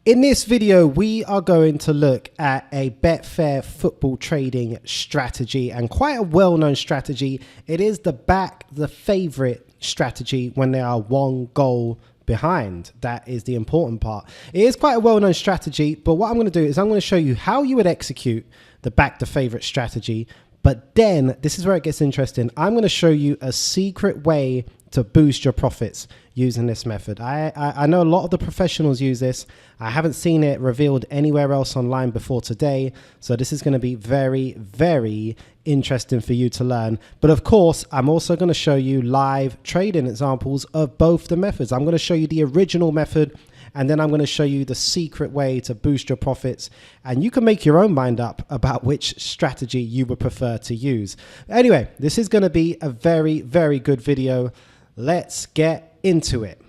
In this video, we are going to look at a Betfair football trading strategy, and quite a well-known strategy. It is the back the favorite strategy when they are one goal behind. That is the important part. It is quite a well-known strategy, but what I'm going to do is I'm going to show you how you would execute the back the favorite strategy. But then this is where it gets interesting. I'm going to show you a secret way to boost your profits using this method. I know a lot of the professionals use this. I haven't seen it revealed anywhere else online before today. So this is going to be very, very interesting for you to learn. But of course, I'm also going to show you live trading examples of both the methods. I'm going to show you the original method, and then I'm going to show you the secret way to boost your profits. And you can make your own mind up about which strategy you would prefer to use. Anyway, this is going to be a very, very good video. Let's get into it.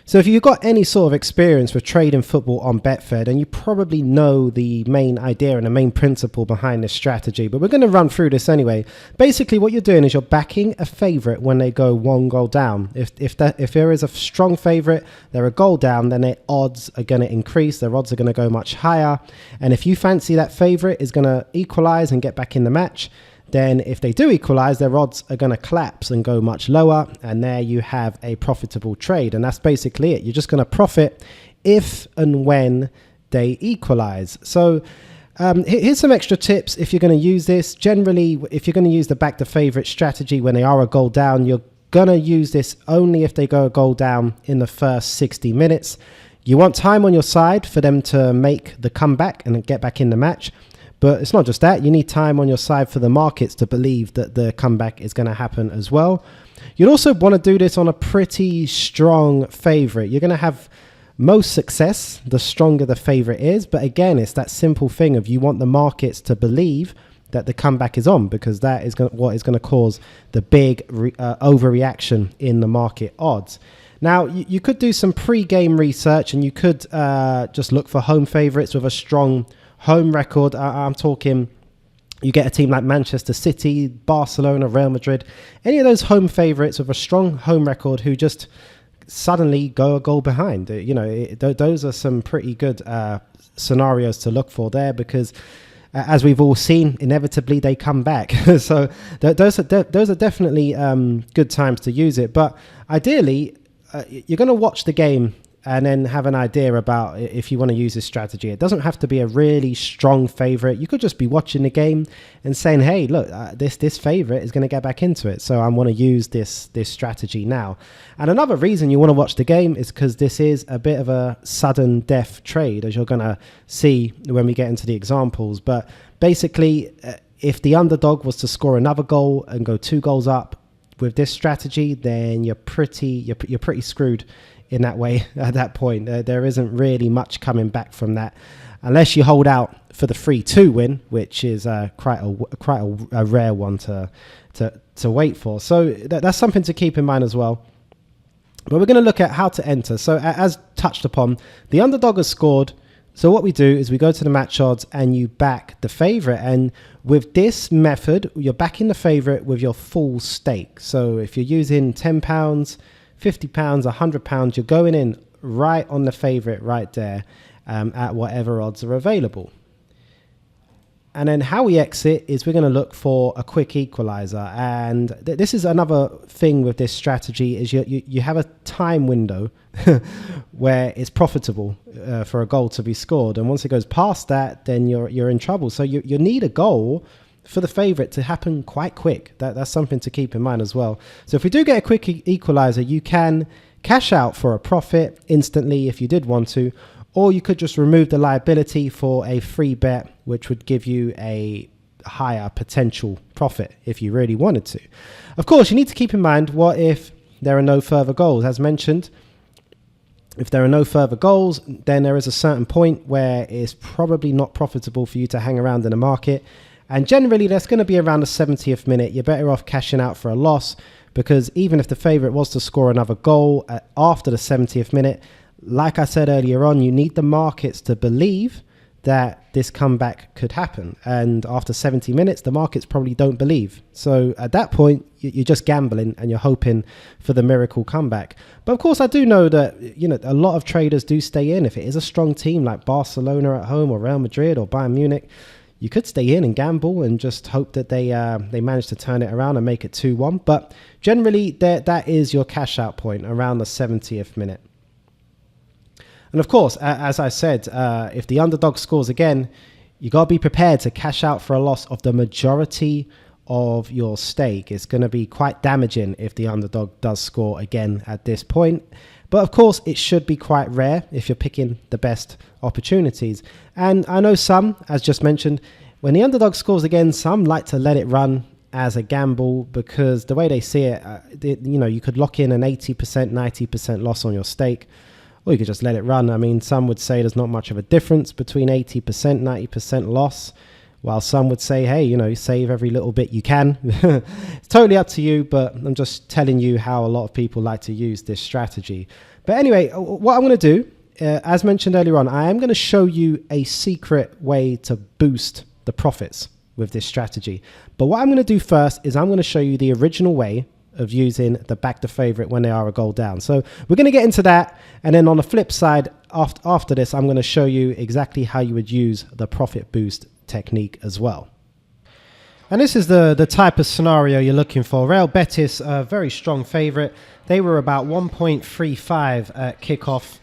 So if you've got any sort of experience with trading football on Betfair, then you probably know the main idea and the main principle behind this strategy. But we're going to run through this anyway. Basically, what you're doing is you're backing a favorite when they go one goal down. If there is a strong favorite, they're a goal down, then their odds are going to increase. Their odds are going to go much higher. And if you fancy that favorite is going to equalize and get back in the match, then if they do equalize, their odds are going to collapse and go much lower. And there you have a profitable trade. And that's basically it. You're just going to profit if and when they equalize. So here's some extra tips if you're going to use this. Generally, if you're going to use the back the favorite strategy when they are a goal down, you're going to use this only if they go a goal down in the first 60 minutes. You want time on your side for them to make the comeback and get back in the match. But it's not just that. You need time on your side for the markets to believe that the comeback is going to happen as well. You'd also want to do this on a pretty strong favorite. You're going to have most success the stronger the favorite is. But again, it's that simple thing of you want the markets to believe that the comeback is on, because that is what is going to cause the big overreaction in the market odds. Now, you could do some pre-game research, and you could just look for home favorites with a strong home record. I'm talking, you get a team like Manchester City, Barcelona, Real Madrid, any of those home favorites with a strong home record who just suddenly go a goal behind. Those are some pretty good scenarios to look for there, because as we've all seen, inevitably they come back. So those are definitely good times to use it. But ideally, you're going to watch the game and then have an idea about if you want to use this strategy. It doesn't have to be a really strong favorite. You could just be watching the game and saying, hey, look, this favorite is going to get back into it, so I want to use this strategy now. And another reason you want to watch the game is because this is a bit of a sudden death trade, as you're going to see when we get into the examples. But basically, if the underdog was to score another goal and go 2 goals up with this strategy, then you're pretty screwed in that way. At that point, there isn't really much coming back from that, unless you hold out for the 3-2 win, which is quite a rare one to wait for. So that's something to keep in mind as well. But we're going to look at how to enter. So as touched upon, the underdog has scored. So what we do is we go to the match odds and you back the favorite. And with this method, you're backing the favorite with your full stake. So if you're using £10, £50, £100, you're going in right on the favorite right there at whatever odds are available. And then how we exit is we're going to look for a quick equalizer. And this is another thing with this strategy, is you have a time window where it's profitable for a goal to be scored. And once it goes past that, then you're in trouble. So you need a goal for the favorite to happen quite quick. That's something to keep in mind as well. So if we do get a quick equalizer, you can cash out for a profit instantly if you did want to, or you could just remove the liability for a free bet, which would give you a higher potential profit if you really wanted to. Of course, you need to keep in mind, what if there are no further goals? As mentioned, if there are no further goals, then there is a certain point where it's probably not profitable for you to hang around in the market. And generally, that's going to be around the 70th minute. You're better off cashing out for a loss, because even if the favorite was to score another goal after the 70th minute, like I said earlier on, you need the markets to believe that this comeback could happen. And after 70 minutes, the markets probably don't believe. So at that point, you're just gambling and you're hoping for the miracle comeback. But of course, I do know that, a lot of traders do stay in. If it is a strong team like Barcelona at home or Real Madrid or Bayern Munich, you could stay in and gamble and just hope that they manage to turn it around and make it 2-1. But generally, that is your cash out point around the 70th minute. And of course, as I said, if the underdog scores again, you got to be prepared to cash out for a loss of the majority of your stake. It's going to be quite damaging if the underdog does score again at this point. But of course, it should be quite rare if you're picking the best opportunities. And I know some, as just mentioned, when the underdog scores again, some like to let it run as a gamble because the way they see it, you could lock in an 80%, 90% loss on your stake. Or you could just let it run. I mean, some would say there's not much of a difference between 80%, 90% loss, while some would say, hey, save every little bit you can. It's totally up to you, but I'm just telling you how a lot of people like to use this strategy. But anyway, what I'm going to do, as mentioned earlier on, I am going to show you a secret way to boost the profits with this strategy. But what I'm going to do first is I'm going to show you the original way of using the back the favorite when they are a goal down. So we're going to get into that. And then on the flip side, after this, I'm going to show you exactly how you would use the profit boost technique as well. And this is the type of scenario you're looking for. Real Betis, a very strong favorite. They were about 1.35 at kickoff,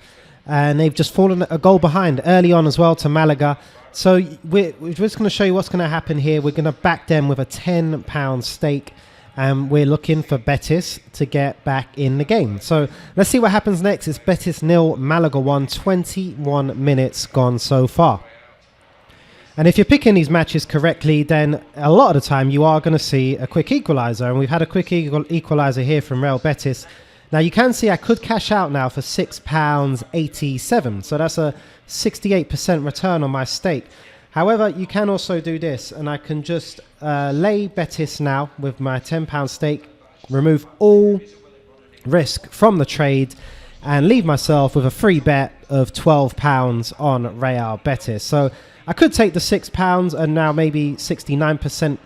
and they've just fallen a goal behind early on as well to Malaga. So we're just going to show you what's going to happen here. We're going to back them with a £10 stake. And we're looking for Betis to get back in the game. So let's see what happens next. It's Betis 0, Malaga 1, 21 minutes gone so far. And if you're picking these matches correctly, then a lot of the time you are going to see a quick equaliser. And we've had a quick equaliser here from Real Betis. Now you can see I could cash out now for £6.87. So that's a 68% return on my stake. However, you can also do this, and I can just lay Betis now with my £10 stake, remove all risk from the trade, and leave myself with a free bet of £12 on Real Betis. So I could take the £6 and now maybe 69%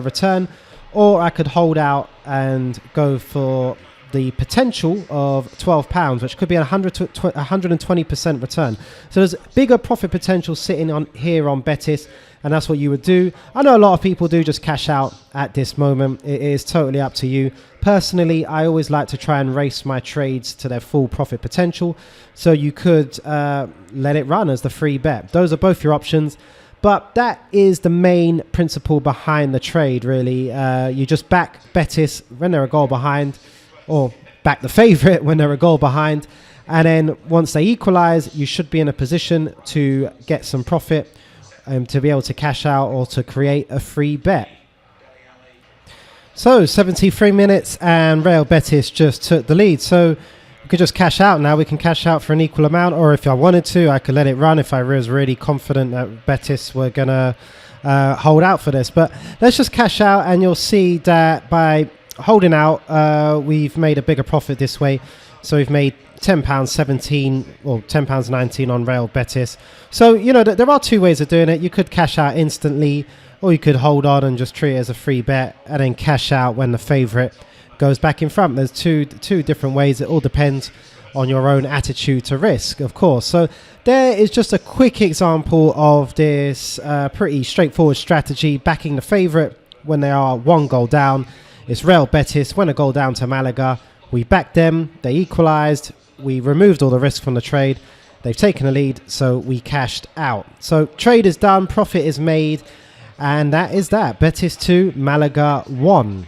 return, or I could hold out and go for the potential of £12, which could be a 120% return. So there's bigger profit potential sitting on here on Betis, and that's what you would do. I know a lot of people do just cash out at this moment. It is totally up to you. Personally, I always like to try and race my trades to their full profit potential. So you could let it run as the free bet. Those are both your options. But that is the main principle behind the trade, really. You just back Betis when they're a goal behind, or back the favourite when they're a goal behind. And then once they equalise, you should be in a position to get some profit, to be able to cash out or to create a free bet. So 73 minutes and Real Betis just took the lead. So we could just cash out now. We can cash out for an equal amount, or if I wanted to, I could let it run if I was really confident that Betis were going to hold out for this. But let's just cash out, and you'll see that by holding out, we've made a bigger profit this way. So we've made £10.17 or £10.19 on Real Betis. So, there are two ways of doing it. You could cash out instantly, or you could hold on and just treat it as a free bet and then cash out when the favourite goes back in front. There's two different ways. It all depends on your own attitude to risk, of course. So there is just a quick example of this pretty straightforward strategy, backing the favourite when they are one goal down. It's Real Betis, went a goal down to Malaga. We backed them, they equalised, we removed all the risk from the trade. They've taken a lead, so we cashed out. So trade is done, profit is made, and that is that. Betis 2, Malaga 1.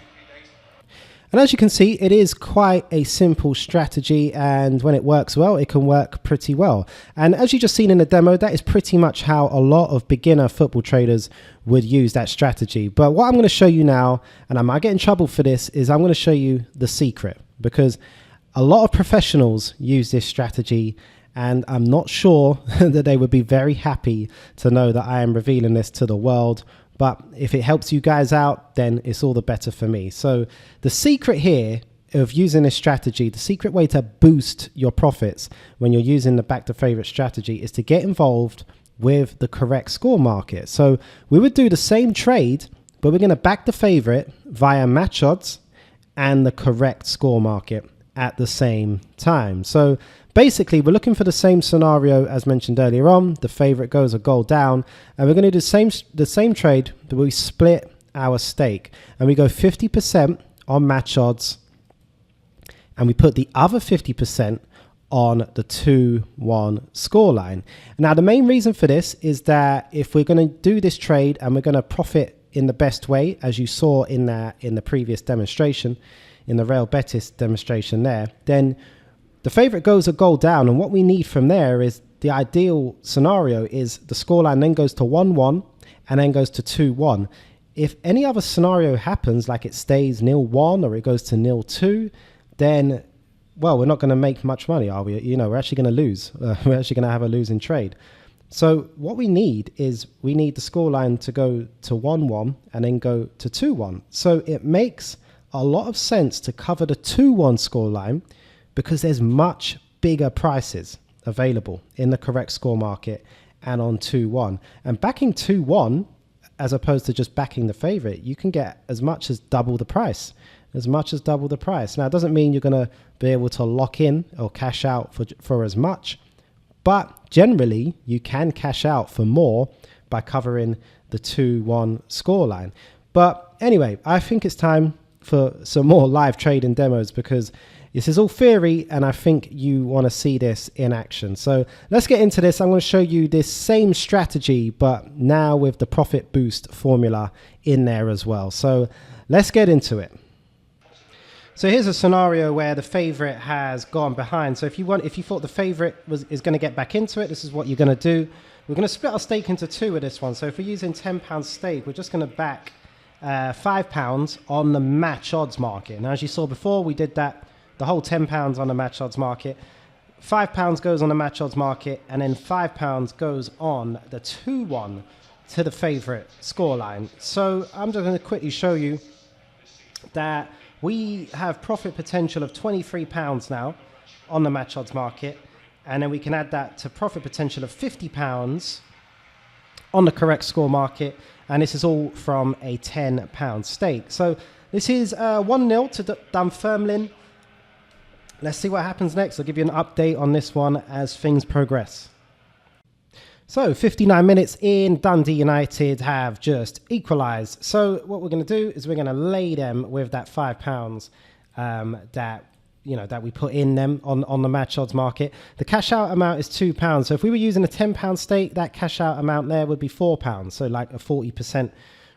And as you can see, it is quite a simple strategy, and when it works well, it can work pretty well. And as you just seen in the demo, that is pretty much how a lot of beginner football traders would use that strategy. But what I'm going to show you now, and I might get in trouble for this, is I'm going to show you the secret, because a lot of professionals use this strategy, and I'm not sure that they would be very happy to know that I am revealing this to the world. But if it helps you guys out, then it's all the better for me. So the secret here of using this strategy, the secret way to boost your profits when you're using the back to favorite strategy, is to get involved with the correct score market. So we would do the same trade, but we're going to back the favorite via match odds and the correct score market at the same time. So basically, we're looking for the same scenario as mentioned earlier on. The favorite goes a goal down, and we're going to do the same trade, but we split our stake, and we go 50% on match odds, and we put the other 50% on the 2-1 scoreline. Now, the main reason for this is that if we're going to do this trade and we're going to profit in the best way, as you saw in the previous demonstration, in the Real Betis demonstration there, then the favorite goes a goal down, and what we need from there is the ideal scenario is the scoreline then goes to 1-1 and then goes to 2-1. If any other scenario happens, like it stays 0-1 or it goes to 0-2, then, well, we're not going to make much money, are we? You know, we're actually going to lose. We're actually going to have a losing trade. So what we need is we need the scoreline to go to 1-1 and then go to 2-1. So it makes a lot of sense to cover the 2-1 scoreline because there's much bigger prices available in the correct score market and on 2-1. And backing 2-1, as opposed to just backing the favorite, you can get as much as double the price. Now, it doesn't mean you're going to be able to lock in or cash out for as much, but generally you can cash out for more by covering the 2-1 scoreline. But anyway, I think it's time for some more live trading demos because this is all theory and I think you want to see this in action. So let's get into this. I'm going to show you this same strategy, but now with the profit boost formula in there as well. So let's get into it. So here's a scenario where the favorite has gone behind. So if you thought the favorite is going to get back into it, this is what you're going to do. We're going to split our stake into two with this one. So if we're using £10 stake, we're just going to back £5 on the match odds market. Now, as you saw before, we did that, the whole £10 on the match odds market. £5 goes on the match odds market, and then £5 goes on the 2-1 to the favorite scoreline. So I'm just going to quickly show you that we have profit potential of £23 now on the match odds market, and then we can add that to profit potential of £50 on the correct score market, and this is all from a £10 stake. So this is 1-0 to Dunfermline. Let's see what happens next. I'll give you an update on this one as things progress. So 59 minutes in, Dundee United have just equalised. So what we're going to do is we're going to lay them with that £5 that we put in them on the match odds market. The cash out amount is £2. So if we were using a £10 stake, that cash out amount there would be £4. So like a 40%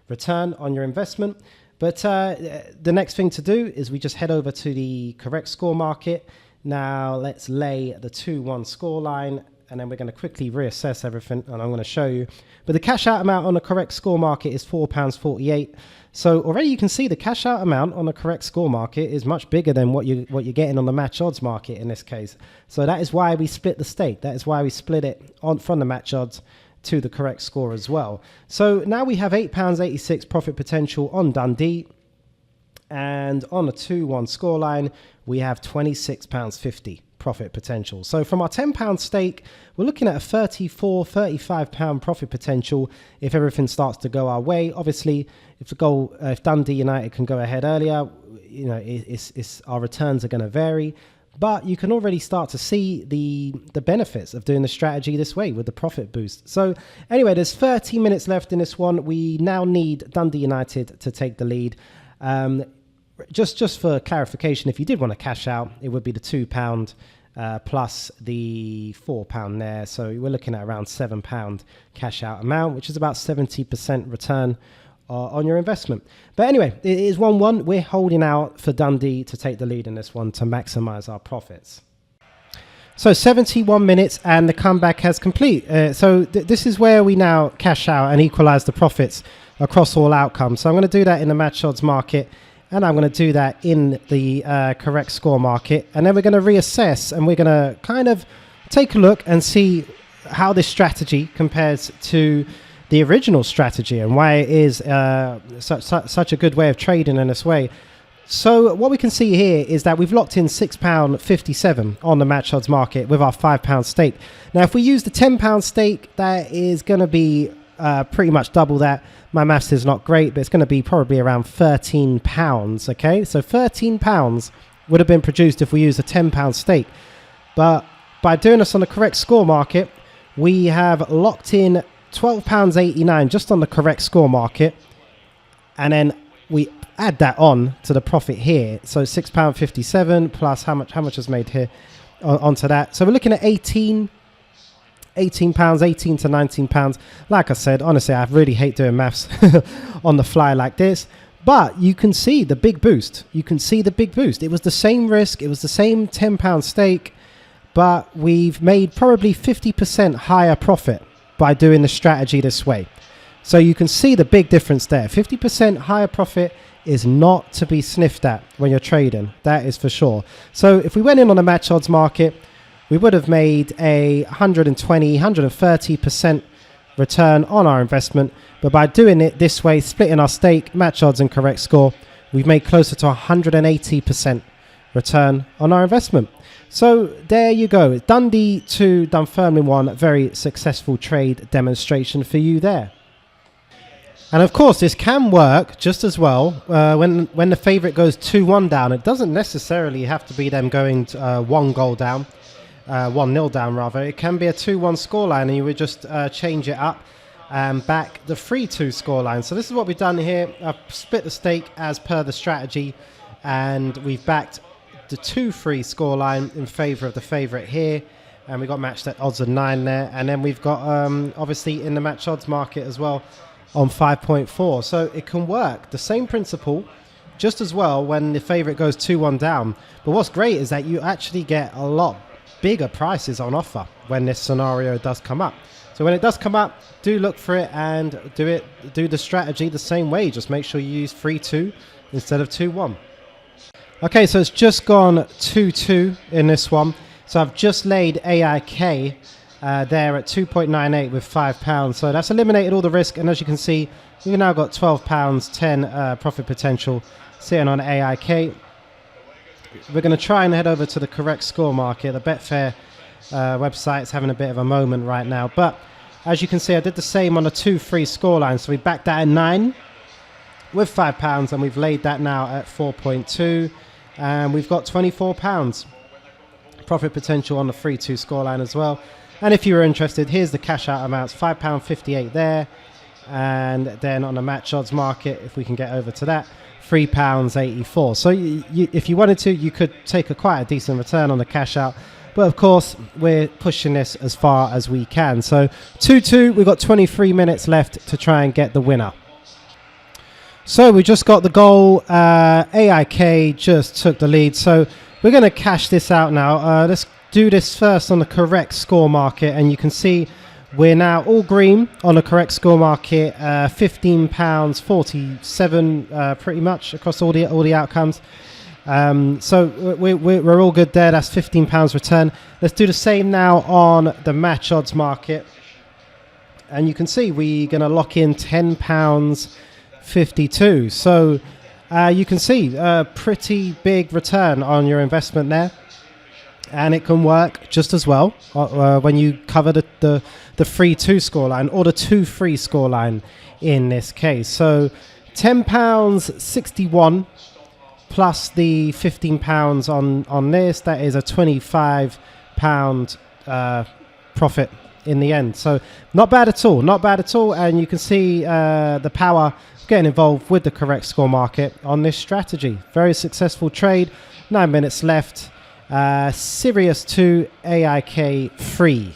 return on your investment. But the next thing to do is we just head over to the correct score market. Now let's lay the 2-1 score line, and then we're going to quickly reassess everything, and I'm going to show you. But the cash out amount on the correct score market is £4.48. So already you can see the cash out amount on the correct score market is much bigger than what you're getting on the match odds market in this case. So that is why we split the stake. That is why we split it from the match odds to the correct score as well. So now we have £8.86 profit potential on Dundee, and on a 2-1 scoreline we have £26.50 profit potential. So from our £10 stake, we're looking at a £35 profit potential if everything starts to go our way. Obviously, if Dundee United can go ahead earlier, you know, our returns are going to vary. But you can already start to see the benefits of doing the strategy this way with the profit boost. So anyway, there's 30 minutes left in this one. We now need Dundee United to take the lead. Just for clarification, if you did want to cash out, it would be the £2 plus the £4 there. So we're looking at around £7 cash out amount, which is about 70% return on your investment. But anyway, it is 1-1. We're holding out for Dundee to take the lead in this one to maximize our profits. So 71 minutes and the comeback has complete. So this is where we now cash out and equalize the profits across all outcomes. So I'm going to do that in the match odds market, and I'm going to do that in the correct score market. And then we're going to reassess, and we're going to kind of take a look and see how this strategy compares to the original strategy and why it is such a good way of trading in this way. So what we can see here is that we've locked in £6.57 on the match odds market with our £5 stake. Now, if we use the £10 stake, that is going to be pretty much double that. My maths is not great, but it's going to be probably around £13. Okay, so £13 would have been produced if we use a £10 stake. But by doing this on the correct score market, we have locked in £12.89 just on the correct score market, and then we add that on to the profit here. So £6.57 plus how much is made here onto that. So we're looking at £18 to £19. Like I said, honestly, I really hate doing maths on the fly like this. But you can see the big boost. You can see the big boost. It was the same risk. It was the same £10 stake, but we've made probably 50% higher profit by doing the strategy this way. So you can see the big difference there. 50% higher profit is not to be sniffed at when you're trading. That is for sure. So if we went in on a match odds market, we would have made a 120, 130% return on our investment. But by doing it this way, splitting our stake, match odds and correct score, we've made closer to 180% return on our investment. So there you go. Dundee 2, Dunfermline 1, very successful trade demonstration for you there. And of course, this can work just as well when the favourite goes 2-1 down. It doesn't necessarily have to be them going 1 goal down, 1-0 down rather. It can be a 2-1 scoreline, and you would just change it up and back the 3-2 scoreline. So this is what we've done here. I've split the stake as per the strategy, and we've backed the 2-3 scoreline in favour of the favourite here. And we got matched at odds of 9 there. And then we've got, obviously, in the match odds market as well, on 5.4. So it can work. The same principle just as well when the favourite goes 2-1 down. But what's great is that you actually get a lot bigger prices on offer when this scenario does come up. So when it does come up, do look for it and do the strategy the same way. Just make sure you use 3-2 instead of 2-1. Okay, so it's just gone 2-2 in this one. So I've just laid AIK there at 2.98 with £5. So that's eliminated all the risk. And as you can see, we've now got £12.10 profit potential sitting on AIK. We're going to try and head over to the correct score market. The Betfair website's having a bit of a moment right now. But as you can see, I did the same on a 2-3 scoreline. So we backed that at 9 with £5, and we've laid that now at 4.2. And we've got £24 profit potential on the 3-2 scoreline as well. And if you were interested, here's the cash out amounts, £5.58 there. And then on the match odds market, if we can get over to that, £3.84. So if you wanted to, you could take quite a decent return on the cash out. But of course, we're pushing this as far as we can. So 2-2, we've got 23 minutes left to try and get the winner. So we just got the goal. AIK just took the lead. So we're going to cash this out now. Let's do this first on the correct score market. And you can see we're now all green on the correct score market. £15.47 pretty much across all the outcomes. So we're all good there. That's £15 return. Let's do the same now on the match odds market. And you can see we're going to lock in £10.52. So you can see a pretty big return on your investment there. And it can work just as well when you cover the 3-2 scoreline or the 2-3 scoreline in this case. So £10.61 plus the £15 on this, that is a £25 profit in the end. So not bad at all, not bad at all. And you can see the power of getting involved with the correct score market on this strategy. Very successful trade. 9 minutes left. Sirius 2, AIK 3.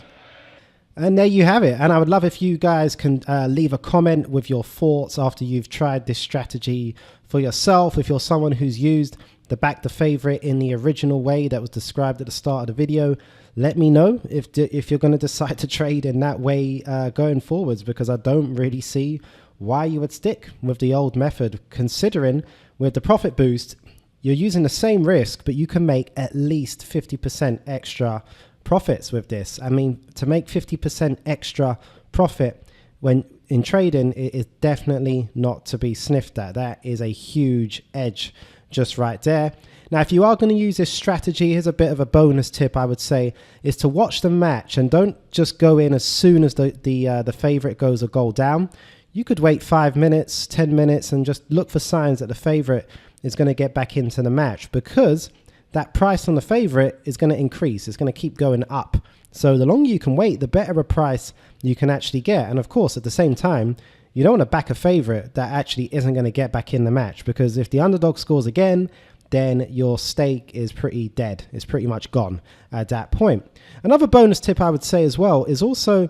And there you have it. And I would love if you guys can leave a comment with your thoughts after you've tried this strategy for yourself. If you're someone who's used the back the favorite in the original way that was described at the start of the video, let me know if you're going to decide to trade in that way going forwards, because I don't really see why you would stick with the old method, considering with the profit boost, you're using the same risk, but you can make at least 50% extra profits with this. I mean, to make 50% extra profit when in trading, it is definitely not to be sniffed at. That is a huge edge just right there. Now, if you are going to use this strategy, here's a bit of a bonus tip I would say, is to watch the match and don't just go in as soon as the favorite goes a goal down. You could wait 5 minutes, 10 minutes, and just look for signs that the favorite is going to get back into the match, because that price on the favorite is going to increase. It's going to keep going up. So the longer you can wait, the better a price you can actually get. And of course, at the same time, you don't want to back a favorite that actually isn't going to get back in the match, because if the underdog scores again, then your stake is pretty dead. It's pretty much gone at that point. Another bonus tip I would say as well is also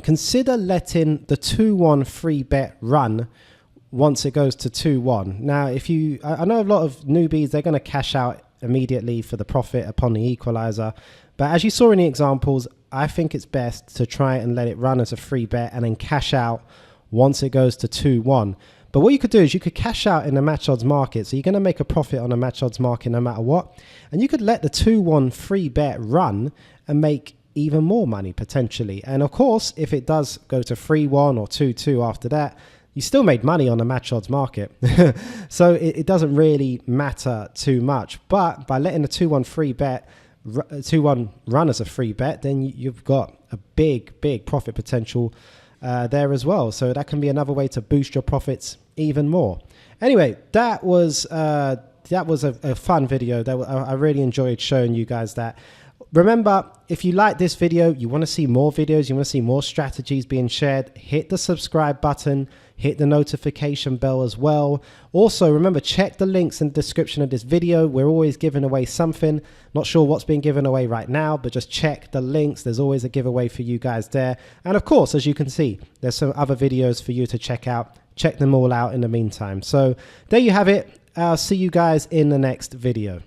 consider letting the 2-1 free bet run once it goes to 2-1. Now, I know a lot of newbies, they're going to cash out immediately for the profit upon the equalizer. But as you saw in the examples, I think it's best to try and let it run as a free bet and then cash out once it goes to 2-1. But what you could do is you could cash out in the match odds market. So you're going to make a profit on the match odds market no matter what. And you could let the 2-1 free bet run and make even more money potentially. And of course, if it does go to 3-1 or 2-2 after that, you still made money on the match odds market. So it doesn't really matter too much. But by letting the 2-1 free bet, 2-1 run as a free bet, then you've got a big profit potential there as well. So that can be another way to boost your profits even more. Anyway, that was a fun video. I really enjoyed showing you guys that. Remember, if you like this video, you want to see more videos, you want to see more strategies being shared, hit the subscribe button, hit the notification bell as well. Also, remember, check the links in the description of this video. We're always giving away something. Not sure what's being given away right now, but just check the links. There's always a giveaway for you guys there. And of course, as you can see, there's some other videos for you to check out. Check them all out in the meantime. So there you have it. I'll see you guys in the next video.